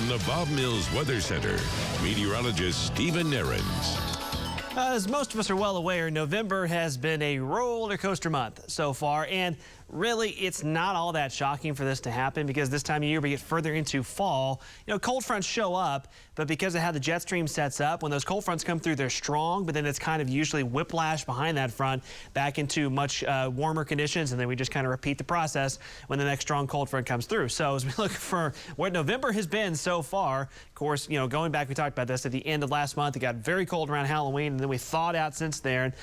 From the Bob Mills Weather Center, meteorologist Stephen Nehrenz. As most of us are well aware, November has been a roller coaster month so far, and really it's not all that shocking for this to happen because this time of year we get further into fall. You know, cold fronts show up, but because of how the jet stream sets up, when those cold fronts come through, they're strong, but then it's kind of usually whiplash behind that front back into much warmer conditions, and then we just kind of repeat the process when the next strong cold front comes through. So as we look for what November has been so far, of course, you know, going back, we talked about this at the end of last month. It got very cold around Halloween, and then we thawed out since there.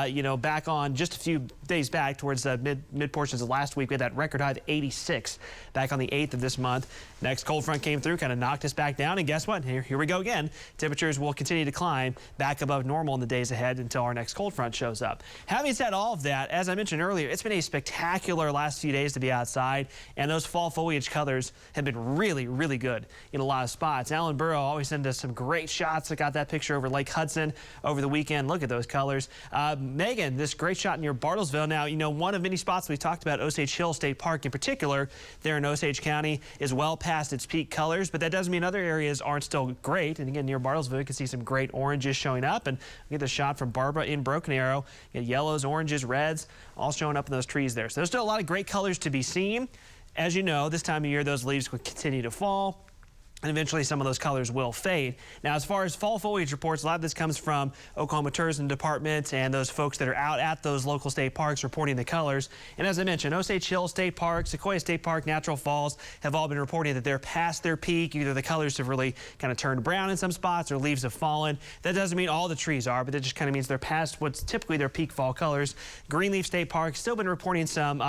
You know, back on just a few days back towards mid portions of last week, we had that record high of 86 back on the 8th of this month. Next cold front came through, kind of knocked us back down, and guess what? Here we go again. Temperatures will continue to climb back above normal in the days ahead until our next cold front shows up. Having said all of that, as I mentioned earlier, it's been a spectacular last few days to be outside, and those fall foliage colors have been really, really good in a lot of spots. Alan Burrow always sends us some great shots. I got that picture over Lake Hudson over the weekend. Look at those colors. Megan, this great shot near Bartlesville. Now, you know, one of many spots we talked about, Osage Hill State Park in particular, there in Osage County, is well past its peak colors, but that doesn't mean other areas aren't still great. And again, near Bartlesville, you can see some great oranges showing up, and get the shot from Barbara in Broken Arrow. You get yellows, oranges, reds, all showing up in those trees there. So there's still a lot of great colors to be seen. As you know, this time of year, those leaves will continue to fall, and eventually some of those colors will fade. Now, as far as fall foliage reports, a lot of this comes from Oklahoma Tourism Department and those folks that are out at those local state parks reporting the colors. And as I mentioned, Osage Hill State Park, Sequoia State Park, Natural Falls have all been reporting that they're past their peak. Either the colors have really kind of turned brown in some spots or leaves have fallen. That doesn't mean all the trees are, but that just kind of means they're past what's typically their peak fall colors. Greenleaf State Park still been reporting some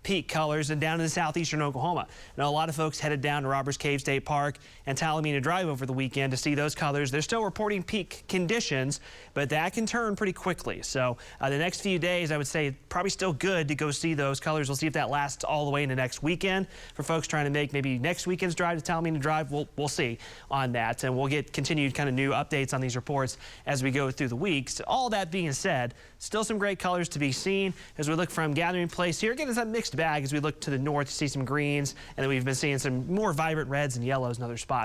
peak colors, and down in southeastern Oklahoma. Now, a lot of folks headed down to Robbers Cave State Park and Talamina Drive over the weekend to see those colors. They're still reporting peak conditions, but that can turn pretty quickly. So the next few days, I would say probably still good to go see those colors. We'll see if that lasts all the way into next weekend. For folks trying to make maybe next weekend's drive to Talamina Drive, we'll see on that, and we'll get continued kind of new updates on these reports as we go through the weeks. All that being said, still some great colors to be seen as we look from Gathering Place here. Again, it's a mixed bag as we look to the north to see some greens, and then we've been seeing some more vibrant reds and yellows in other spots.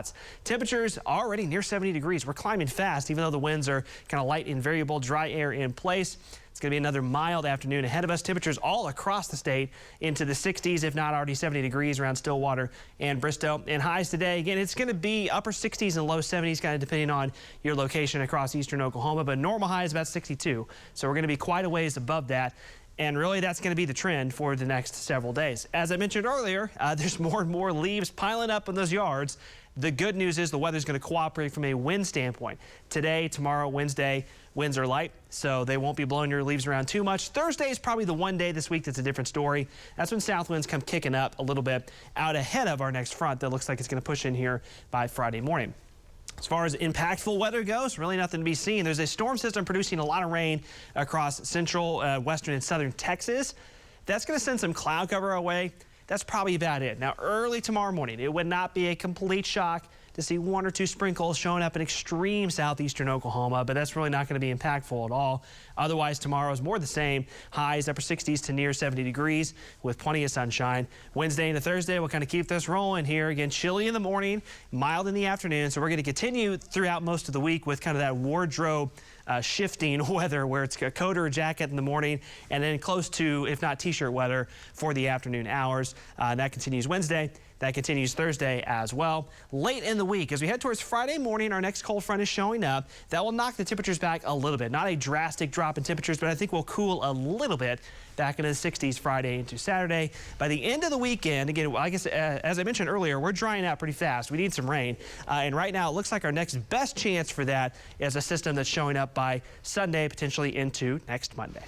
Temperatures already near 70 degrees. We're climbing fast, even though the winds are kind of light and variable, dry air in place. It's going to be another mild afternoon ahead of us. Temperatures all across the state into the 60s, if not already 70 degrees around Stillwater and Bristow. And highs today, again, it's going to be upper 60s and low 70s, kind of depending on your location across eastern Oklahoma. But normal high is about 62. So we're going to be quite a ways above that. And really, that's going to be the trend for the next several days. As I mentioned earlier, there's more and more leaves piling up in those yards. The good news is the weather's going to cooperate from a wind standpoint. Today, tomorrow, Wednesday, winds are light, so they won't be blowing your leaves around too much. Thursday is probably the one day this week that's a different story. That's when south winds come kicking up a little bit out ahead of our next front that looks like it's going to push in here by Friday morning. As far as impactful weather goes, really nothing to be seen. There's a storm system producing a lot of rain across central, western, and southern Texas. That's going to send some cloud cover our way. That's probably about it. Now, early tomorrow morning, it would not be a complete shock to see one or two sprinkles showing up in extreme southeastern Oklahoma, but that's really not going to be impactful at all. Otherwise, tomorrow is more the same. Highs upper 60s to near 70 degrees with plenty of sunshine. Wednesday into Thursday, we'll kind of keep this rolling here. Again, chilly in the morning, mild in the afternoon. So we're going to continue throughout most of the week with kind of that wardrobe shifting weather where it's a coat or a jacket in the morning and then close to, if not t-shirt weather, for the afternoon hours. That continues Wednesday. That continues Thursday as well. Late in the week, as we head towards Friday morning, our next cold front is showing up. That will knock the temperatures back a little bit. Not a drastic drop in temperatures, but I think we'll cool a little bit back into the 60s Friday into Saturday. By the end of the weekend, again, I guess, as I mentioned earlier, we're drying out pretty fast. We need some rain. And right now, it looks like our next best chance for that is a system that's showing up by Sunday, potentially into next Monday.